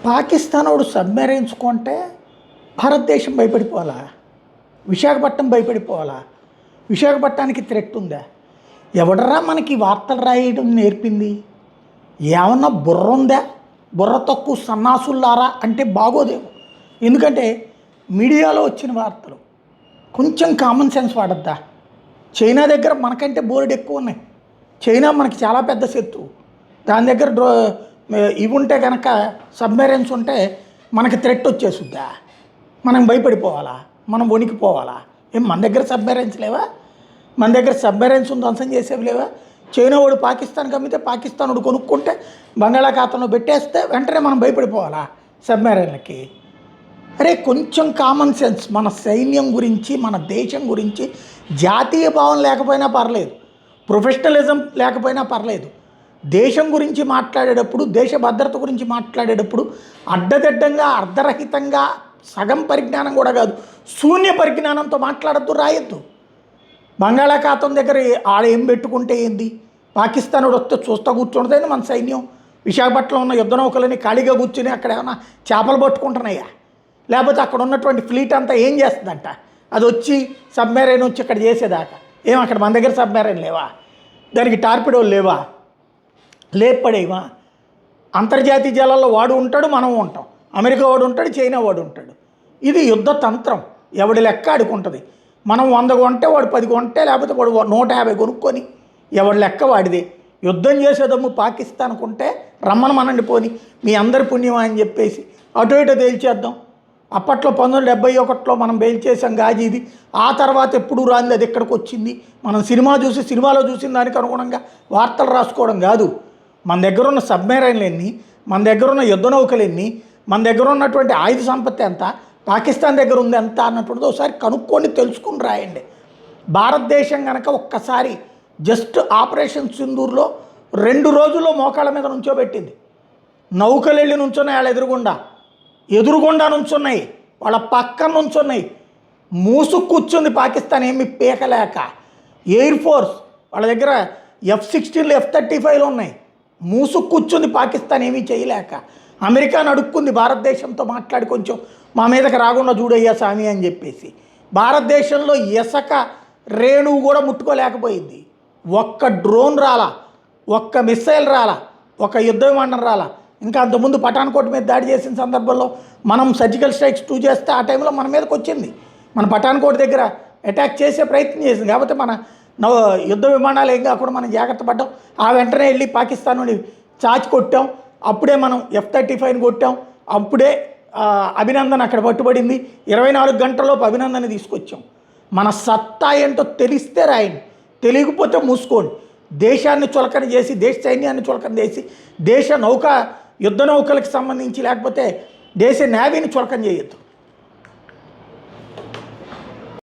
పాకిస్తాన్ వాడు సబ్మెరైన్స్ కొంటే భారతదేశం భయపడిపోవాలా? విశాఖపట్నం భయపడిపోవాలా? విశాఖపట్నానికి థ్రెట్ ఉందా? ఎవడరా మనకి వార్తలు రాయడం నేర్పింది? ఏమన్నా బుర్ర ఉందా? బుర్ర తక్కువ సన్నాసుల్లారా అంటే బాగోదేమో. ఎందుకంటే మీడియాలో వచ్చిన వార్తలు కొంచెం కామన్ సెన్స్ వాడద్దా? చైనా దగ్గర మనకంటే బోర్డు ఎక్కువ ఉన్నాయి. చైనా మనకి చాలా పెద్ద శత్రువు. దాని దగ్గర ఇవి ఉంటే కనుక సబ్మెరైన్స్ ఉంటే మనకి థ్రెట్ వచ్చేస్తుందా? మనం భయపడిపోవాలా? మనం వణికిపోవాలా? ఏం మన దగ్గర సబ్మెరైన్స్ లేవా? మన దగ్గర సబ్మెరైన్స్ ధ్వంసం చేసేవి లేవా? చైనా వాడు పాకిస్తాన్కి అమ్మితే పాకిస్తాన్ వాడు కొనుక్కుంటే బంగాళాఖాతంలో పెట్టేస్తే వెంటనే మనం భయపడిపోవాలా సబ్మెరైన్లకి? అరే కొంచెం కామన్ సెన్స్. మన సైన్యం గురించి, మన దేశం గురించి జాతీయ భావం లేకపోయినా పర్లేదు, ప్రొఫెషనలిజం లేకపోయినా పర్లేదు. దేశం గురించి మాట్లాడేటప్పుడు, దేశ భద్రత గురించి మాట్లాడేటప్పుడు అడ్డదిడ్డంగా, అర్ధరహితంగా, సగం పరిజ్ఞానం కూడా కాదు, శూన్య పరిజ్ఞానంతో మాట్లాడద్దు, రాయొద్దు. బంగాళాఖాతం దగ్గర ఆడ ఏం పెట్టుకుంటే ఏంది? పాకిస్తాన్ వస్తే చూస్తా కూర్చుంటుందని మన సైన్యం. విశాఖపట్నంలో ఉన్న యుద్ధ నౌకలని ఖాళీగా కూర్చుని అక్కడ ఏమైనా చేపలు పట్టుకుంటున్నాయా? లేకపోతే అక్కడ ఉన్నటువంటి ఫ్లీట్ అంతా ఏం చేస్తుందంట? అది వచ్చి సబ్మెరైన్ వచ్చి ఇక్కడ చేసేదాకా ఏం అక్కడ మన దగ్గర సబ్మెరైన్ లేవా? దానికి టార్పిడోలు లేవా? లేపడేవా? అంతర్జాతీయ జలాల్లో వాడు ఉంటాడు, మనం ఉంటాం. అమెరికా వాడు ఉంటాడు, చైనా వాడు ఉంటాడు. ఇది యుద్ధ తంత్రం. ఎవడి లెక్క ఆడుకుంటుంది. మనం 100 కొంటే వాడు 10 కొంటే, లేకపోతే వాడు 150 కొనుక్కొని ఎవడి లెక్క వాడిదే. యుద్ధం చేసేదమ్ము పాకిస్తాన్కు ఉంటే రమ్మని మనండి, పోని మీ అందరి పుణ్యమా అని చెప్పేసి అటు ఇటు తేల్చేద్దాం. అప్పట్లో 1971లో మనం బేల్చేసాం గాజీది. ఆ తర్వాత ఎప్పుడు రాంది అది ఇక్కడికి వచ్చింది. మనం సినిమాలో చూసిన దానికి అనుగుణంగా వార్తలు రాసుకోవడం కాదు. మన దగ్గర ఉన్న సబ్మెరైన్లు ఎన్ని, మన దగ్గర ఉన్న యుద్ధ నౌకలు ఎన్ని, మన దగ్గర ఉన్నటువంటి ఆయుధ సంపత్తి ఎంత, పాకిస్తాన్ దగ్గర ఉంది ఎంత అన్నటువంటిది ఒకసారి కనుక్కొని తెలుసుకుని రాయండి. భారతదేశం కనుక ఒక్కసారి జస్ట్ ఆపరేషన్ సింధూర్లో 2 రోజుల్లో మోకాళ్ళ మీద నుంచోబెట్టింది. నౌకలు వెళ్ళి నుంచున్నాయి, వాళ్ళ ఎదురుగుండా నుంచున్నాయి, వాళ్ళ పక్కన నుంచున్నాయి. మూసు కూర్చుంది పాకిస్తాన్ ఏమి పీకలేక. ఎయిర్ ఫోర్స్ వాళ్ళ దగ్గర F-16లు F-35లు ఉన్నాయి. మూసు కూర్చుంది పాకిస్తాన్ ఏమీ చేయలేక. అమెరికాను అడుక్కుంది భారతదేశంతో మాట్లాడి కొంచెం మా మీదకి రాకుండా చూడయ్యా స్వామి అని చెప్పేసి. భారతదేశంలో ఇసక రేణువు కూడా ముట్టుకోలేకపోయింది. ఒక్క డ్రోన్ రాలా, ఒక్క మిస్సైల్ రాలా, ఒక యుద్ధ విమానం రాలా. ఇంకా అంతకుముందు పఠాన్కోట్ మీద దాడి చేసిన సందర్భంలో మనం సర్జికల్ స్ట్రైక్స్ 2 చేస్తే ఆ టైంలో మన మీదకి వచ్చింది. మన పఠాన్కోట్ దగ్గర అటాక్ చేసే ప్రయత్నం చేసింది. కాకపోతే మన యుద్ధ విమానాలు ఏం కాకుండా మనం జాగ్రత్త పడ్డాం. ఆ వెంటనే వెళ్ళి పాకిస్తాన్ నుండి చాచి కొట్టాం. అప్పుడే మనం F-35ని కొట్టాం. అప్పుడే అభినందన్ అక్కడ పట్టుబడింది. 24 గంటల్లోపు అభినందన్ని తీసుకొచ్చాం. మన సత్తా ఏంటో తెలిస్తే రాయండి, తెలియకపోతే మూసుకోండి. దేశాన్ని చులకన చేసి, దేశ సైన్యాన్ని చులకన చేసి, దేశ యుద్ధ నౌకలకు సంబంధించి లేకపోతే దేశ నేవీని చులకన చేయొద్దు.